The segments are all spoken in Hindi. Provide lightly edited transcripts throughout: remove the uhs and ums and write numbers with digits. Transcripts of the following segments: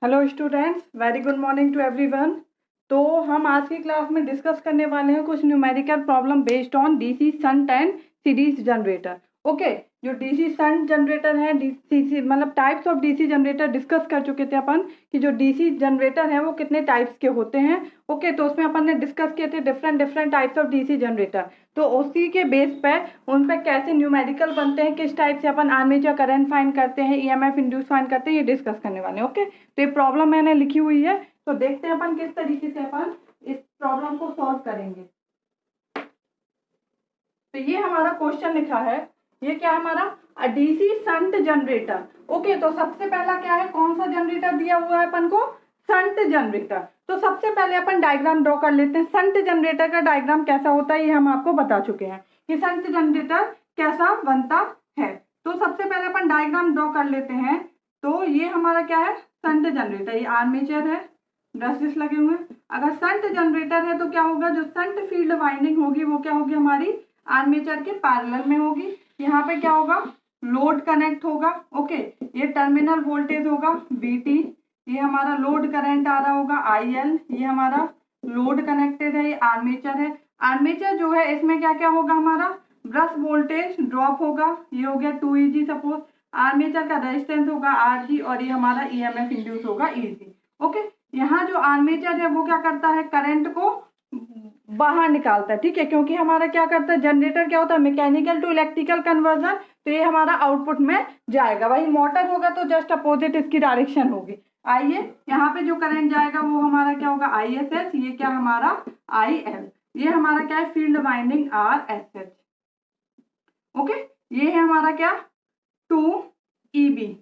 Hello students, very good morning to everyone. तो हम आज की क्लास में डिस्कस करने वाले हैं कुछ numerical problem based on DC shunt and series generator. Okay, जो डीसी शंट जनरेटर है, डीसी मतलब types of DC generator discuss कर चुके थे अपन कि जो डीसी जनरेटर है वो कितने टाइप्स के होते हैं। ओके, तो उसमें अपन ने डिस्कस किए थे different types of DC generator. तो उसी के बेस पे उन पे कैसे न्यूमेरिकल बनते हैं, किस टाइप से अपन आर्मेचर करंट फाइंड करते हैं, ईएमएफ इंड्यूस फाइंड करते हैं, ये डिस्कस करने वाले हैं। ओके, तो ये प्रॉब्लम मैंने लिखी हुई है, तो देखते हैं अपन किस तरीके से अपन इस प्रॉब्लम को सॉल्व करेंगे। तो ये हमारा क्वेश्चन लिखा है, ये क्या हमारा डीसी शंट जनरेटर। ओके, तो सबसे पहला क्या है, कौन सा जनरेटर दिया हुआ है अपन को, शंट जनरेटर। तो सबसे पहले अपन डायग्राम ड्रॉ कर लेते हैं। शंट जनरेटर का डायग्राम कैसा होता है ये हम आपको बता चुके हैं कि शंट जनरेटर कैसा बनता है। तो सबसे पहले अपन डायग्राम ड्रॉ कर लेते हैं। तो ये हमारा क्या है, शंट जनरेटर, ये आर्मेचर है, ब्रशेस लगे हुए हैं। अगर शंट जनरेटर है तो क्या होगा, जो शंट फील्ड वाइंडिंग होगी वो क्या होगी, हमारी आर्मेचर के पैरेलल में होगी। यहाँ पे क्या होगा, लोड कनेक्ट होगा। ओके, ये टर्मिनल वोल्टेज होगा VT, ये हमारा लोड करंट आ रहा होगा IL, ये हमारा लोड कनेक्टेड है, ये आर्मेचर है। आर्मेचर जो है इसमें क्या क्या होगा, हमारा ब्रश वोल्टेज ड्रॉप होगा, ये हो गया 2EG सपोज। आर्मेचर का रेजिस्टेंस होगा RG और ये हमारा EMF इंड्यूस होगा EG। ओके, यहाँ जो आर्मेचर है वो क्या करता है, करंट को बाहर निकालता है। ठीक है, क्योंकि हमारा क्या करता है, जनरेटर क्या होता है, मैकेनिकल टू इलेक्ट्रिकल कन्वर्जन, तो ये हमारा आउटपुट में जाएगा। वही मोटर होगा तो जस्ट अपोजिट इसकी डायरेक्शन होगी। आइए, यहाँ पे जो करंट जाएगा वो हमारा क्या होगा, ISH, ये क्या हमारा IL, ये हमारा क्या है, फील्ड वाइंडिंग RSH। ओके, ये है हमारा क्या, 2EB।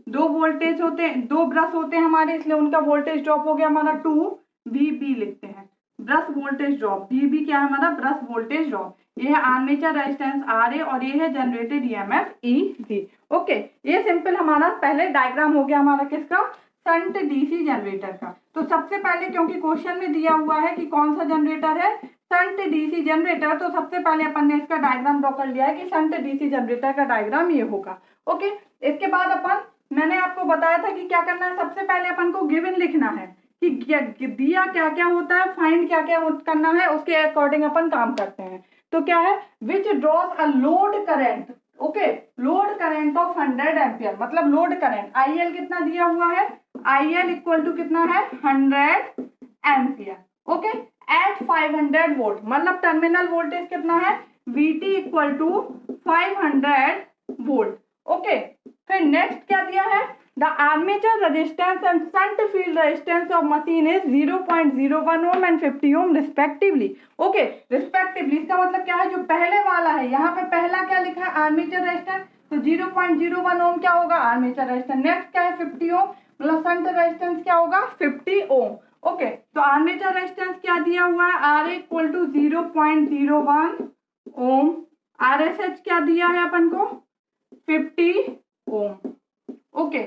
दो वोल्टेज होते हैं, दो ब्रश होते हैं हमारे, इसलिए उनका वोल्टेज ड्रॉप हो गया हमारा 2VB लिखते हैं, ब्रश वोल्टेज ड्रॉप। VB क्या है हमारा, ब्रश वोल्टेज ड्रॉप। ये है आर्मेचर रेजिस्टेंस RA और ये है जनरेटेड EMF EG। ओके, ये सिंपल हमारा पहले डायग्राम हो गया हमारा किसका, शंट डीसी जनरेटर का। तो सबसे पहले, क्योंकि क्वेश्चन में दिया हुआ है कि कौन सा जनरेटर है, शंट डीसी जनरेटर, तो सबसे पहले अपन ने इसका डायग्राम ड्रॉ कर लिया है कि शंट डीसी जनरेटर का डायग्राम ये होगा। ओके, इसके बाद अपन, मैंने आपको बताया था कि क्या करना है, सबसे पहले अपन को गिवन लिखना है कि दिया क्या क्या होता है, फाइंड क्या क्या करना है, उसके अकॉर्डिंग अपन काम करते हैं। तो क्या है, which draws a load current. Okay, load current of 100 ampere, मतलब लोड करंट IL कितना दिया हुआ है, IL इक्वल टू कितना है, 100 एम्पियर। ओके, एट 500 वोल्ट, मतलब टर्मिनल वोल्टेज कितना है, VT equal to 500 volt. Okay, फिर नेक्स्ट क्या दिया है, the armature resistance and shunt field resistance of machine is 0.01 ohm and 50 ohm respectively. Okay, respectively इसका मतलब क्या है, जो पहले वाला है, यहाँ पे पहला क्या लिखा है, आर्मेचर रेजिस्टेंस, तो 0.01 ओम क्या होगा, आर्मेचर रेजिस्टेंस। नेक्स्ट क्या है, 50 ओम, मतलब शंट रेजिस्टेंस क्या होगा, 50 ओम। ओके, तो आर्मेचर रेजिस्टेंस क्या दिया हुआ है, RA equal to 0.01 ohm, RSH क्या दिया है अपन को, 50 ओम। ओके,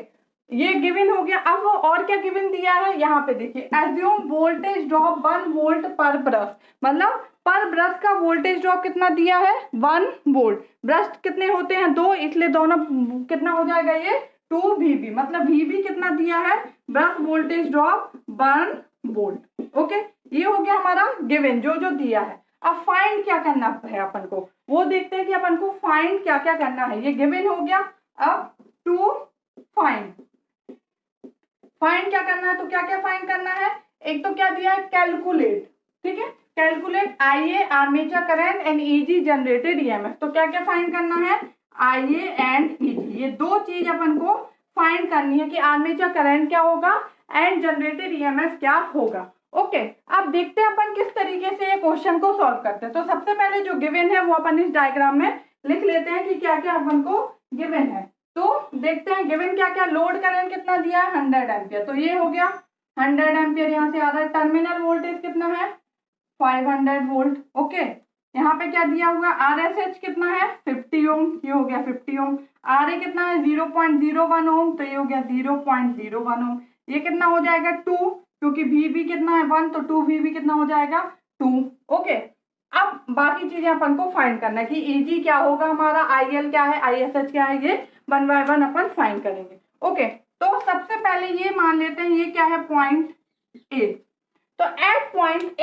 ये गिवन हो गया। अब और क्या गिवन दिया है, यहाँ पे देखिए, एज्यूम वोल्टेज ड्रॉप 1 वोल्ट पर ब्रश, मतलब पर ब्रश का वोल्टेज ड्रॉप कितना दिया है, 1 वोल्ट। ब्रश कितने होते हैं, 2, इसलिए दोनों कितना हो जाएगा, ये 2VB, मतलब VB कितना दिया है, brush voltage drop 1 volt. Okay, ये हो गया हमारा गिवन, जो जो दिया है। अब फाइंड क्या करना है अपन को, वो देखते हैं कि अपन को फाइंड क्या क्या करना है। ये गिवन हो गया। अब टू फाइंड क्या करना है, तो क्या क्या फाइंड करना है, एक तो क्या दिया है, कैलकुलेट। ठीक है, calculate IA armature current and EG generated EMF। तो क्या क्या फाइंड करना है, IA एंड EG, ये दो चीज अपन को फाइंड करनी है कि आर्मेचर करंट क्या होगा एंड जनरेटेड EMF क्या होगा। ओके, अब देखते हैं अपन किस तरीके से ये क्वेश्चन को सॉल्व करते हैं। तो सबसे पहले जो गिवन है वो अपन इस डायग्राम में लिख लेते हैं कि क्या क्या अपन को गिवन है। तो देखते हैं गिवन क्या क्या, लोड करंट कितना दिया है, 100 एम्पियर, तो ये हो गया 100 एम्पियर, यहाँ से आ रहा है। टर्मिनल वोल्टेज कितना है, 500 वोल्ट। ओके, यहाँ पे क्या दिया हुआ, RSH कितना है, 50 ओम, ये हो गया 50 ओम। RA कितना है, 0.01 ओम, तो ये हो गया 0.01 ओम। ये कितना हो जाएगा, 2, क्योंकि VB कितना है, 1, तो 2VB कितना हो जाएगा, 2। ओके, अब बाकी चीजें अपन को फाइंड करना है कि EG क्या होगा हमारा, IL क्या है, ISH क्या है, ये 1 बाय 1 अपन फाइंड करेंगे। ओके, तो सबसे पहले ये मान लेते हैं ये क्या है पॉइंट ए। तो एट पॉइंट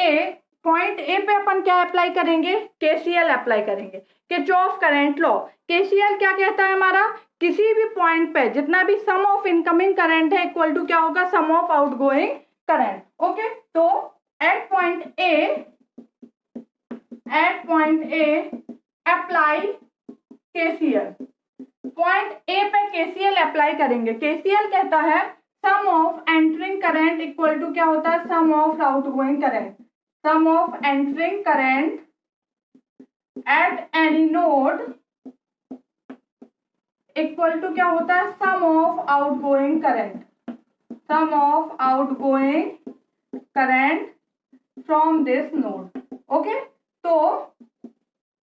ए पे अपन क्या अप्लाई करेंगे, केसीएल अप्लाई करेंगे, किरचॉफ करंट लॉ। केसीएल क्या कहता है हमारा, किसी भी पॉइंट पे जितना भी सम ऑफ इनकमिंग करंट है इक्वल टू क्या होगा, sum of outgoing current. Okay, तो at point A apply KCL. Point A पे केसीएल अप्लाई करेंगे। केसीएल कहता है sum of entering current equal to क्या होता है, sum of outgoing current. Sum of entering current at any node equal to क्या होता है, sum of outgoing current. Sum of outgoing current from this node. Okay, तो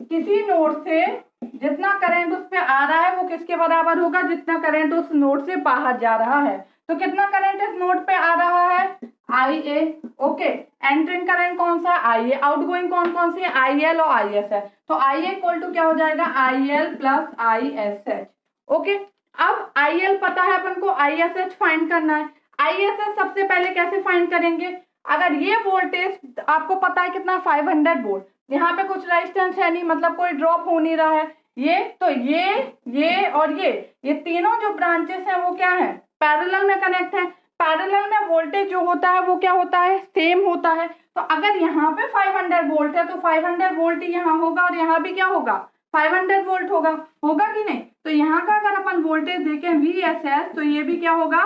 किसी नोड से जितना करंट उस पे आ रहा है वो किसके बराबर होगा, जितना करंट उस नोड से बाहर जा रहा है। तो कितना करंट इस नोड पे आ रहा है, आई ए। ओके, एंटरिंग करंट कौन सा, आई ए। आउटगोइंग कौन कौन सी है, आई एल और आई एस है। तो आई ए इक्वल टू क्या हो जाएगा, I L plus I S H. Okay, अब आई एल पता है अपन को, आई एस एच फाइंड करना है। आई एस एच सबसे पहले कैसे फाइंड करेंगे, अगर ये वोल्टेज आपको पता है कितना 500 वोल्ट, यहाँ पे कुछ रेजिस्टेंस है नहीं, मतलब कोई ड्रॉप हो नहीं रहा है, ये तो ये और ये तीनों जो ब्रांचेस हैं वो क्या है, पैरेलल में कनेक्ट है। पैरेलल में वोल्टेज जो होता है वो क्या होता है, सेम होता है। तो अगर यहाँ पे 500 वोल्ट है तो 500 वोल्ट ही यहाँ होगा और यहाँ भी क्या होगा, 500 वोल्ट होगा कि नहीं। तो यहाँ का अगर अपन वोल्टेज देखें VSS तो ये भी क्या होगा,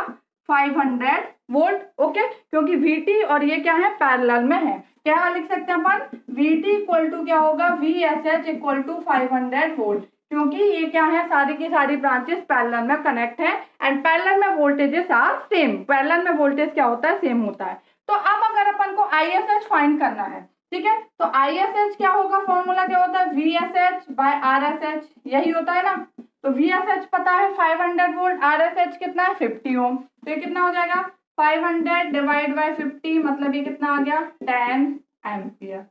500 वोल्ट। ओके, क्योंकि VT और ये क्या है, पैरेलल में है। क्या लिख सकते हैं अपन, VT इक्वल टू क्या होगा, VSH इक्वल टू 500 वोल्ट, क्योंकि ये क्या है, सारी की सारी ब्रांचेस पैरेलल में कनेक्ट है एंड पैरेलल में वोल्टेजेस आर सेम। पैरेलल में वोल्टेज क्या होता है, सेम होता है। तो अब अगर अपन को ISH फाइंड करना है, ठीक है, तो ISH क्या होगा, फॉर्मूला क्या होता है, VSH बाय RSH, यही होता है ना। तो VSH पता है 500 वोल्ट, RSH कितना है 50 ओम। तो ये कितना हो जाएगा, 500 डिवाइड बाय 50, मतलब ये कितना आ गया, 10 एम्पियर।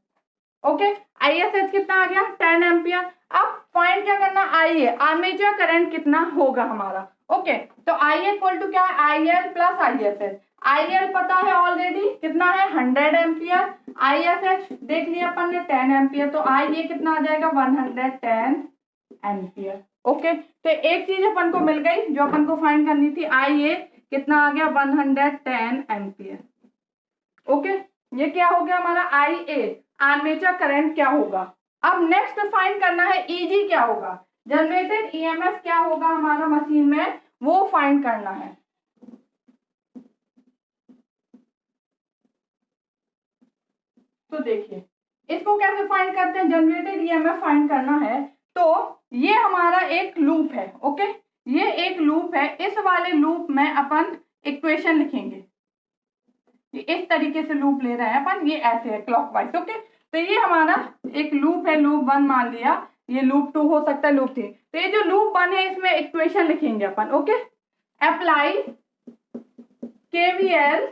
ओके, ISH कितना आ गया, 10 एम्पियर। अब पॉइंट क्या करना, IA, आर्मेचर करंट कितना होगा हमारा। ओके, तो IA इक्वल टू क्या है, IL प्लस ISH। IL पता है ऑलरेडी कितना है, 100 एम्पियर। ISH देख लिया अपन ने 10 एम्पियर, तो IA कितना आ जाएगा, 110 एम्पियर। ओके, तो एक चीज अपन को मिल गई जो अपन को फाइंड करनी थी, IA कितना आ गया, 110 एम्पियर। ओके, ये क्या हो गया हमारा IA, आर्मेचर करंट क्या होगा। अब नेक्स्ट फाइंड करना है EG क्या होगा, जनरेटेड EMF क्या होगा हमारा मशीन में, वो फाइंड करना है। तो देखिए इसको कैसे फाइंड करते हैं, जनरेटेड EMF फाइंड करना है। तो ये हमारा एक लूप है। ओके, ये एक लूप है, इस वाले लूप में अपन इक्वेशन लिखेंगे। इस तरीके से लूप ले रहे हैं अपन, ये ऐसे है क्लॉकवाइज। ओके, तो ये हमारा एक लूप है, लूप 1 मान लिया, ये लूप 2 हो सकता है, लूप 3। तो ये जो लूप 1 है इसमें इक्वेशन लिखेंगे अपन। Okay, apply KVL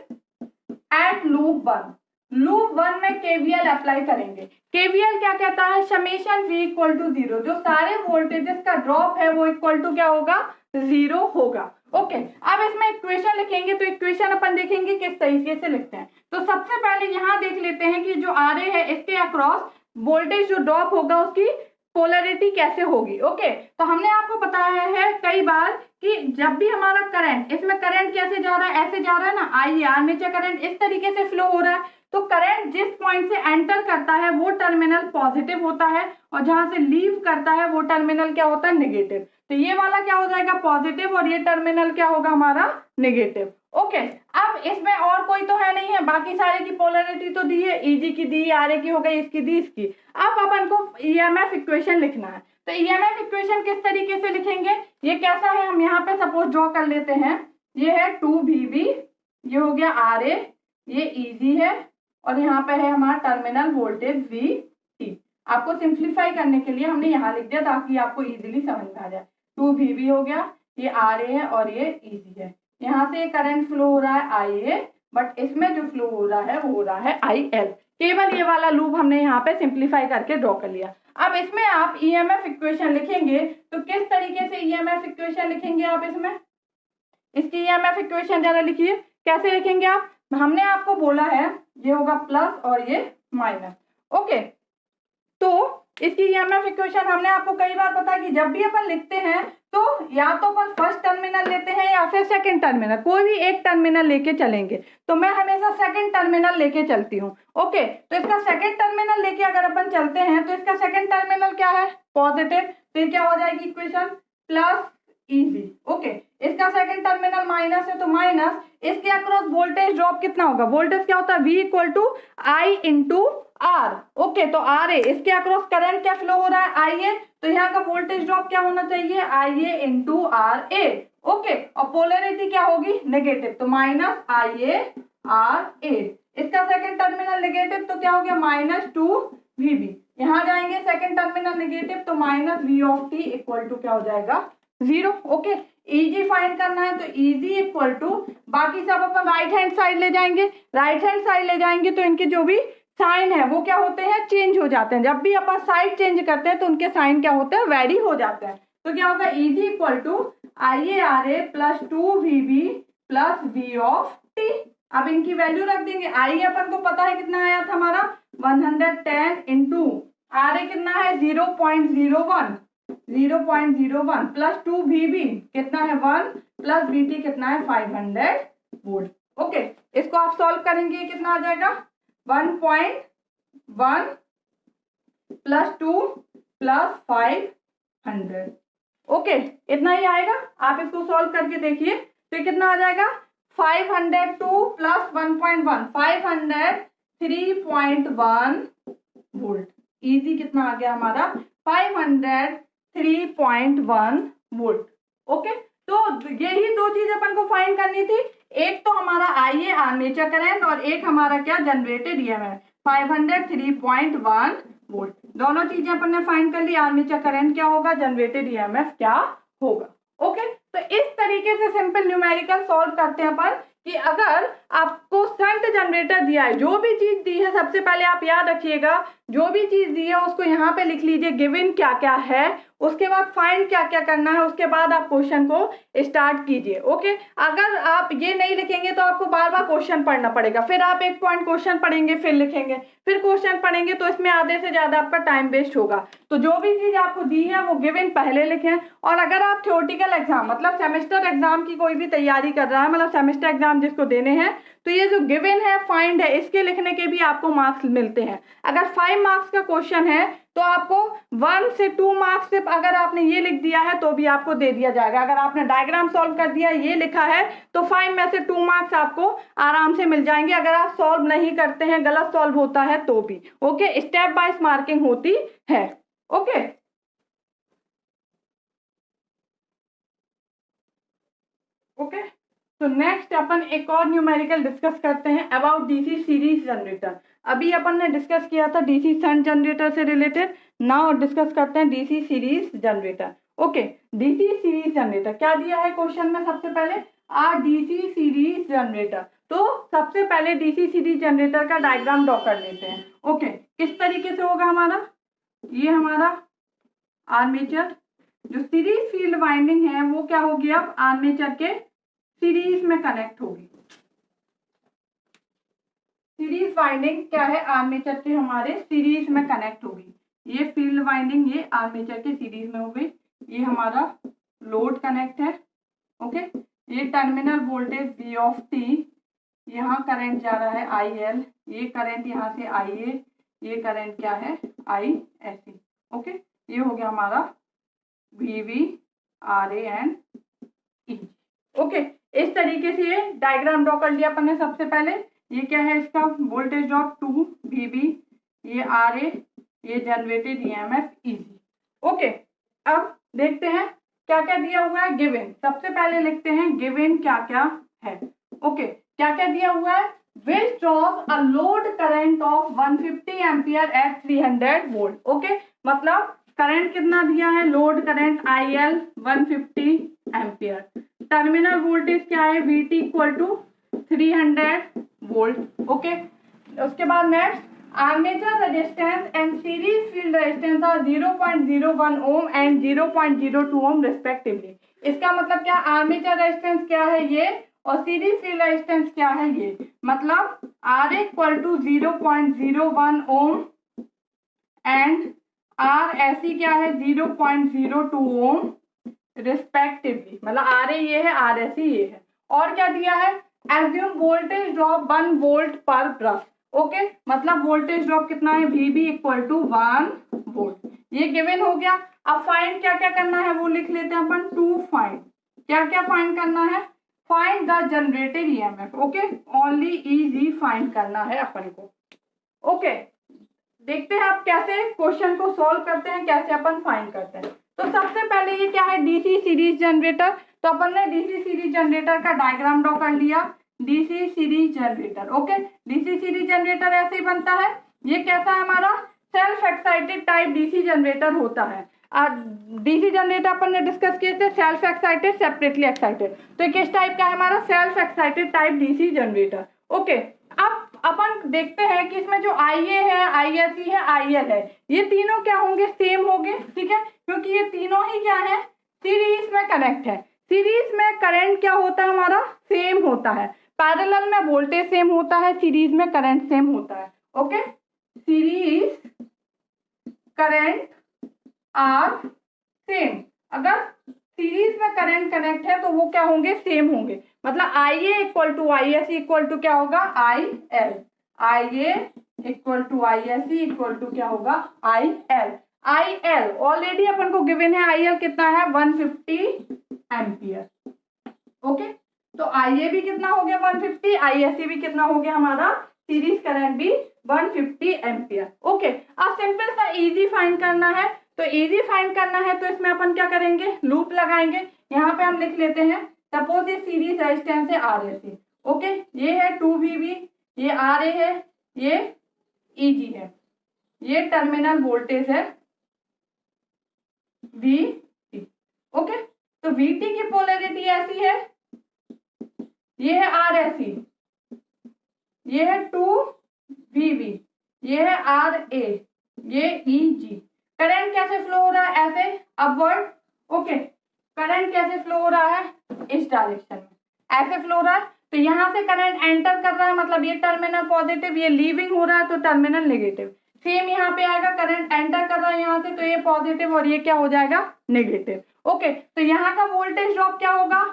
at loop 1। Loop 1 में KVL अप्लाई करेंगे। KVL क्या कहता है, समेशन V इक्वल टू 0, जो सारे वोल्टेजेस का ड्रॉप है वो इक्वल टू क्या होगा, 0 होगा। ओके, अब इसमें इक्वेशन लिखेंगे, तो इक्वेशन अपन देखेंगे किस तरीके से लिखते हैं। तो सबसे पहले यहाँ देख लेते हैं कि जो RA है इसके अक्रॉस वोल्टेज जो ड्रॉप होगा उसकी पोलरिटी कैसे होगी। ओके, तो हमने आपको बताया है कई बार कि जब भी हमारा करंट, इसमें करंट कैसे जा रहा है, ऐसे जा रहा है ना, आई आर्मेचर करंट इस तरीके से फ्लो हो रहा है, तो करंट जिस पॉइंट से एंटर करता है वो टर्मिनल पॉजिटिव होता है और जहां से लीव करता है वो टर्मिनल क्या होता है, नेगेटिव। तो ये वाला क्या हो जाएगा, पॉजिटिव, और ये टर्मिनल क्या होगा हमारा, नेगेटिव। ओके, अब इसमें और कोई तो है नहीं है, बाकी सारे की पोलरिटी तो दी है, EG की दी, RA की हो गई, इसकी दी, इसकी। अब अपन को EMF इक्वेशन लिखना है। तो EMF इक्वेशन किस तरीके से लिखेंगे, ये कैसा है, हम यहाँ पे सपोज ड्रॉ कर लेते हैं। ये है 2VB, ये हो गया RA, ये EG है, और यहाँ पे है हमारा टर्मिनल वोल्टेज VT। आपको सिंप्लीफाई करने के लिए हमने यहाँ लिख दिया ताकि आपको इजीली समझ में आ जाए। 2VB हो गया, ये RA है और ये EG है। यहाँ से करंट फ्लो हो रहा है IA, बट इसमें जो फ्लो हो रहा है वो हो रहा है IL। केवल ये वाला लूप हमने यहाँ पे सिंप्लीफाई करके ड्रॉ कर लिया। अब इसमें आप EMF इक्वेशन लिखेंगे, तो किस तरीके से EMF इक्वेशन लिखेंगे आप इसमें, इसकी ईएमएफ इक्वेशन जरा लिखिए, कैसे लिखेंगे आप? हमने आपको बोला है ये होगा प्लस और ये माइनस। ओके, तो इसकी ईएमएफ इक्वेशन हमने आपको कई बार पता है कि जब भी अपन लिखते हैं तो या तो अपन फर्स्ट टर्मिनल लेते हैं या फिर सेकंड टर्मिनल, कोई भी एक टर्मिनल लेके चलेंगे। तो मैं हमेशा सेकंड टर्मिनल लेके चलती हूँ। ओके, तो इसका सेकंड टर्मिनल लेके अगर अपन चलते हैं तो इसका सेकंड टर्मिनल क्या है? पॉजिटिव। तो क्या हो जाएगी इक्वेशन? Plus easy. ओके, इसका सेकंड टर्मिनल माइनस है तो माइनस, इसके अक्रॉस वोल्टेज ड्रॉप कितना होगा? वोल्टेज क्या होता है? V equal to I into R. Okay, तो आर ए, इसके अक्रॉस करंट क्या फ्लो हो रहा है? आई ए। तो यहाँ का वोल्टेज ड्रॉप क्या होना चाहिए? आई ए इंटू आर ए। ओके, और पोलरिटी क्या होगी? नेगेटिव, तो माइनस आई ए आर ए। इसका सेकंड टर्मिनल नेगेटिव तो क्या हो गया? Minus two V B. यहाँ जाएंगे सेकंड टर्मिनल नेगेटिव तो minus V of T equal to क्या हो जाएगा? 0। ओके, ईजी फाइंड करना है तो ईजी इक्वल टू, बाकी सब अपन राइट हैंड साइड ले जाएंगे। राइट हैंड साइड ले जाएंगे तो इनके जो भी साइन है वो क्या होते हैं? चेंज हो जाते हैं। जब भी अपन साइड चेंज करते हैं तो उनके साइन क्या होते हैं? वेरी हो जाते हैं। तो क्या होगा? E G equal to I A R A plus two V B plus V of T. अब इनकी वैल्यू रख देंगे। आई अपन को पता है कितना आया था हमारा? 110 इंटू आर ए कितना है? 0.01 प्लस 2 वीबी कितना है? 1 प्लस वीटी कितना है? 500 वोल्ट। ओके, इसको आप सॉल्व करेंगे कितना आ जाएगा? 1.1 प्लस 2 प्लस 500। ओके, इतना ही आएगा। आप इसको सॉल्व करके देखिए तो कितना आ जाएगा? 502 प्लस 1.1 503.1 वोल्ट। इजी कितना आ गया हमारा? 503.1 वोल्ट। ओके, तो यही दो चीज अपन को फाइंड करनी थी। एक तो हमारा आई ए आर्मेचर करंट और एक हमारा क्या? Generated EMF 503.1 volt. दोनों चीजें अपन ने फाइंड कर ली। आर्मेचर करंट क्या होगा? जनरेटेड ईएमएफ क्या होगा? ओके, तो इस तरीके से सिंपल न्यूमेरिकल सॉल्व करते हैं अपन कि अगर आपको शंट जनरेटर दिया है, जो भी चीज दी है सबसे पहले आप याद रखिएगा, जो भी चीज दी है उसको यहाँ पे लिख लीजिए गिवन क्या क्या है, उसके बाद फाइंड क्या क्या करना है, उसके बाद आप क्वेश्चन को स्टार्ट कीजिए। ओके, अगर आप ये नहीं लिखेंगे तो आपको बार बार क्वेश्चन पढ़ना पड़ेगा, फिर आप एक पॉइंट क्वेश्चन पढ़ेंगे, फिर लिखेंगे, फिर क्वेश्चन पढ़ेंगे, तो इसमें आधे से ज्यादा आपका टाइम वेस्ट होगा। तो जो भी चीज आपको दी है वो गिवन पहले लिखें। और अगर आप थ्योरेटिकल एग्जाम मतलब सेमेस्टर एग्जाम की कोई भी तैयारी कर रहा है, मतलब सेमेस्टर एग्जाम जिसको देने हैं, तो ये जो गिवन है, फाइंड है, इसके लिखने के भी आपको मार्क्स मिलते हैं। अगर 5 मार्क्स का क्वेश्चन है तो आपको 1 से 2 मार्क्स सिर्फ अगर आपने ये लिख दिया है तो भी आपको दे दिया जाएगा। अगर आपने डायग्राम सॉल्व कर दिया, ये लिखा है, तो 5 में से 2 मार्क्स आपको आराम से मिल जाएंगे। अगर आप सॉल्व नहीं करते हैं, गलत सॉल्व होता है तो भी। ओके, स्टेप बाय मार्किंग होती है। ओके, ओके, तो नेक्स्ट अपन एक और न्यूमेरिकल डिस्कस करते हैं अबाउट डीसी सीरीज जनरेटर। अभी अपन ने डिस्कस किया था डीसी शंट जनरेटर से रिलेटेड, नाउ डिस्कस करते हैं DC series generator. Okay, DC series generator क्या दिया है क्वेश्चन में? सबसे पहले डीसी सीरीज जनरेटर। तो सबसे पहले डीसी सीरीज जनरेटर का डायग्राम ड्रॉ कर लेते हैं। ओके, किस तरीके से होगा हमारा? ये हमारा आर्मेचर, जो सीरीज फील्ड वाइंडिंग है वो क्या होगी? अब आर्मेचर के सीरीज में कनेक्ट होगी। सीरीज वाइंडिंग क्या है? आर्मेचर के हमारे सीरीज में कनेक्ट होगी। ये फील्ड वाइंडिंग ये आर्मेचर के सीरीज में हो गई। ये हमारा लोड कनेक्ट है। ओके, ये terminal voltage V of T, यहाँ करंट जा रहा है IL, ये करंट यहाँ से IA, ये करंट क्या है? ISC। ओके, ये हो गया हमारा VV RA and E। Okay, इस तरीके से ये डायग्राम ड्रॉ कर लिया अपन ने। सबसे पहले ये क्या है? इसका वोल्टेज ड्रॉप 2 VB, ये RA, ये जनरेटेड EMF EG। ओके, अब देखते हैं क्या क्या दिया हुआ है गिवन। सबसे पहले लिखते हैं गिवन क्या क्या है। ओके, क्या क्या दिया हुआ है? which draws a load current of 150 ampere at 300 volt. Okay, मतलब करंट कितना दिया है? Load current IL 150 ampere. Terminal voltage क्या है? VT equal to 300 volt. Okay, उसके बाद next armature resistance and series field resistance are 0.01 ohm and 0.02 ohm respectively. इसका मतलब क्या, आर्मेचर रेजिस्टेंस क्या है ये, और सीरीज फील्ड रेजिस्टेंस क्या है ये, मतलब R equal to 0.01 ohm and R SC क्या है 0.02 ओम रिस्पेक्टिवली, मतलब आर ए ये है, आर एस ये है। और क्या दिया है, एज्यूम वोल्टेज ड्रॉप 1 वोल्ट पर ब्रश। ओके, मतलब वोल्टेज ड्रॉप कितना है, वीबी इक्वल टू 1 वोल्ट, ये गिवन हो गया। अब फाइंड क्या क्या करना है वो लिख लेते हैं अपन, टू फाइंड, क्या क्या फाइंड करना है, find the generated EMF. Okay, only easy find करना है अपन को। ओके, देखते हैं आप कैसे क्वेश्चन को सॉल्व करते हैं, कैसे अपन फाइंड करते हैं। तो सबसे पहले ये क्या है, डीसी सीरीज जनरेटर। तो अपन ने डीसी सीरीज जनरेटर का डायग्राम ड्रॉ कर लिया, DC series generator. Okay, DC series generator ऐसे ही बनता है। ये कैसा है हमारा, self excited type DC generator होता है। डीसी जनरेटर अपन ने डिस्कस किए थे, सेल्फ एक्साइटेड, सेपरेटली एक्साइटेड। तो ये किस टाइप का है हमारा, self excited type DC generator. Okay, अब अपन देखते हैं कि इसमें जो IA है, ISC है, IL है, ये तीनों क्या होंगे, सेम होंगे। ठीक है, क्योंकि ये तीनों ही क्या है, सीरीज में कनेक्ट है। सीरीज में करंट क्या होता है हमारा, सेम होता है। पैरेलल में वोल्टेज सेम होता है, सीरीज में करंट सेम होता है। Okay, series current are same. अगर सीरीज में करंट कनेक्ट है तो वो क्या होंगे, सेम होंगे। मतलब IA equal to ISC equal to क्या होगा, IL। IA equal to ISC equal to क्या होगा, IL। IL ऑलरेडी अपन को गिवन है, IL कितना है, 150 एम्पियर। ओके, तो IA भी कितना हो गया, 150, ISC भी कितना हो गया हमारा, सीरीज करंट भी 150 एम्पियर। ओके, अब सिंपल सा इजी फाइंड करना है। तो इजी फाइंड करना है तो इसमें अपन क्या करेंगे, लूप लगाएंगे। यहाँ पे हम लिख लेते हैं, सपोज ये सीरीज रेजिस्टेंस है RAC। ओके, ये है 2VB, ये RA है, ये EG है, ये टर्मिनल वोल्टेज है VT। ओके, तो VT की पोलैरिटी ऐसी है, ये है RAC, ये है 2VB, ये है RA, ये EG। करंट कैसे फ्लो हो रहा है, ऐसे अपवर्ड। ओके, करंट कैसे फ्लो हो रहा है, इस डायरेक्शन में ऐसे फ्लो हो रहा है। तो यहाँ से करंट एंटर कर रहा है, मतलब ये टर्मिनल पॉजिटिव, ये लीविंग हो रहा है तो टर्मिनल नेगेटिव। सेम यहाँ पे आएगा, करंट एंटर कर रहा है यहाँ से तो ये पॉजिटिव और ये क्या हो जाएगा, नेगेटिव। ओके, तो यहाँ का वोल्टेज ड्रॉप क्या होगा,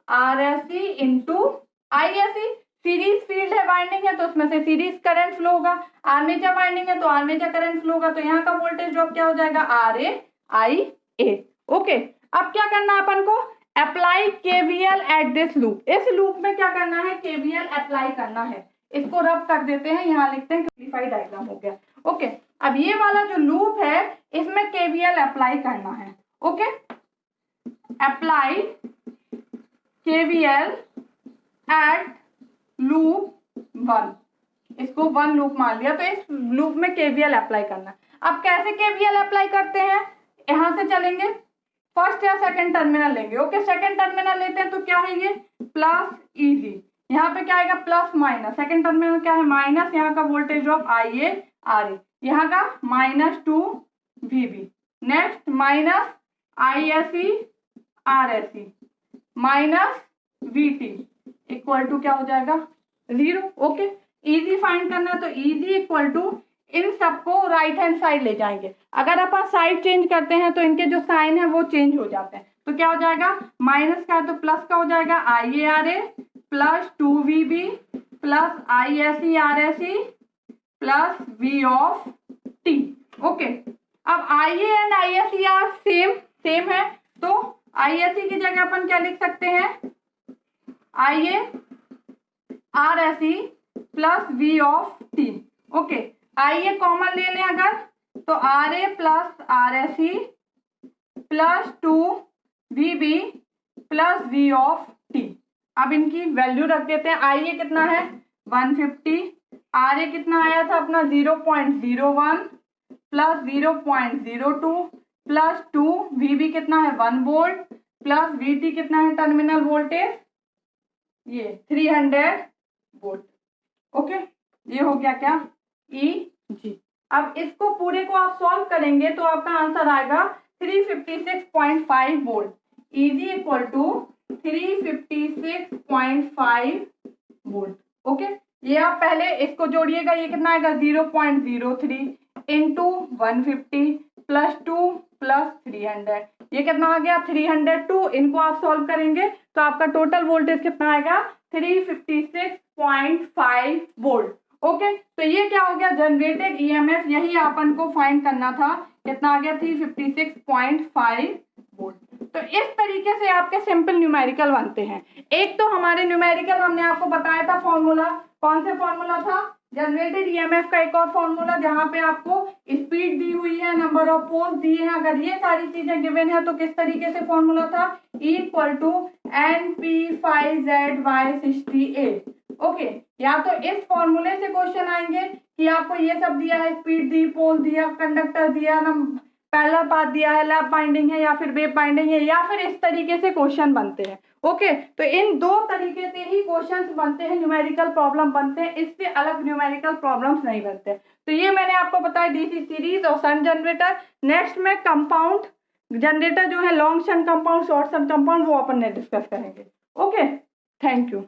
RSC into ISC। Series field है, वाइंडिंग है, तो उसमें से सीरीज करंट फ्लो होगा। आर्मेचर वाइंडिंग है तो आर्मेचर करंट फ्लो होगा, तो यहाँ का वोल्टेज ड्रॉप क्या हो जाएगा, RA। ओके, अब क्या करना है अपन को, apply KVL at this loop. इस लूप में क्या करना है, KVL अप्लाई करना है। इसको रब कर देते हैं, यहाँ लिखते हैं सिंपलीफाइड डायग्राम हो गया। ओके, अब ये वाला जो लूप है इसमें KVL अप्लाई करना है। Okay, apply KVL at loop 1, इसको 1 लूप मान लिया, तो इस लूप में KVL अप्लाई करना है। अब कैसे KVL अप्लाई करते हैं, यहां से चलेंगे, फर्स्ट या सेकंड टर्मिनल लेंगे। ओके, सेकंड टर्मिनल लेते हैं तो क्या है ये, प्लस EG, यहाँ पे क्या आएगा, प्लस माइनस, सेकंड टर्मिनल क्या है, माइनस, यहाँ का वोल्टेज ड्रॉप IA RA, यहाँ का -2VB, next minus ISC RSC minus VT equal to क्या हो जाएगा, 0। ओके, इजी फाइंड करना है तो इजी इक्वल टू, इन सबको राइट हैंड साइड ले जाएंगे। अगर अपन साइड चेंज करते हैं तो इनके जो साइन है वो चेंज हो जाते हैं, तो क्या हो जाएगा, माइनस का है तो प्लस का हो जाएगा, IARA plus 2VB plus ISC RSC plus V of T। Okay, अब IA and ISC are same है, तो ISC की जगह अपन क्या लिख सकते हैं, IA RSC plus V of T। Okay, IA common ले लें अगर, तो RA plus RSC plus 2VB plus V of T। अब इनकी वैल्यू रख देते हैं। IA कितना है 150, RA कितना आया था अपना 0.01 प्लस 0.02 प्लस 2VB कितना है 1 वोल्ट प्लस VT कितना है टर्मिनल वोल्टेज ये 300 वोल्ट। ओके, ये हो गया क्या, EG। अब इसको पूरे को आप सॉल्व करेंगे तो आपका आंसर आएगा 356.5 volt. Is equal to 356.5 volt. Okay, ये आप पहले इसको जोड़िएगा, ये कितना आएगा 0.03 इंटू 150 प्लस 2 प्लस 300, ये कितना आ गया 302। इनको आप सॉल्व करेंगे तो आपका टोटल वोल्टेज कितना आएगा 356.5 वोल्ट। ओके, तो ये क्या हो गया जनरेटेड ईएमएफ, यही अपन को फाइंड करना था, कितना आ गया 356.5 वोल्ट। तो इस तरीके से आपके सिंपल न्यूमेरिकल बनते हैं। एक तो हमारे न्यूमेरिकल हमने आपको बताया था फॉर्मूला, कौन सा फॉर्मूला था, जनरेटेड ईएमएफ का एक और फॉर्मूला जहां पे आपको स्पीड दी हुई है, नंबर ऑफ पोल्स दिए हैं, अगर ये सारी चीजें गिवन है तो किस तरीके से फॉर्मूला था, इक्वल टू NP5ZY68। ओके, या तो इस फॉर्मूले से क्वेश्चन आएंगे कि आपको ये सब दिया है, स्पीड दी, पोल दिया, कंडक्टर दिया, पैरेलल पाथ दिया है, लैप बाइंडिंग है या फिर वेव बाइंडिंग है, या फिर इस तरीके से क्वेश्चन बनते हैं। ओके, तो इन दो तरीके से ही क्वेश्चंस बनते हैं, न्यूमेरिकल प्रॉब्लम बनते हैं, इससे अलग न्यूमेरिकल प्रॉब्लम्स नहीं बनते। तो ये मैंने आपको बताया डीसी सीरीज और शन जनरेटर। नेक्स्ट में कंपाउंड जनरेटर जो है, लॉन्ग शन कंपाउंड, शॉर्ट शन कंपाउंड, वो अपन ने डिस्कस करेंगे। Okay, thank you.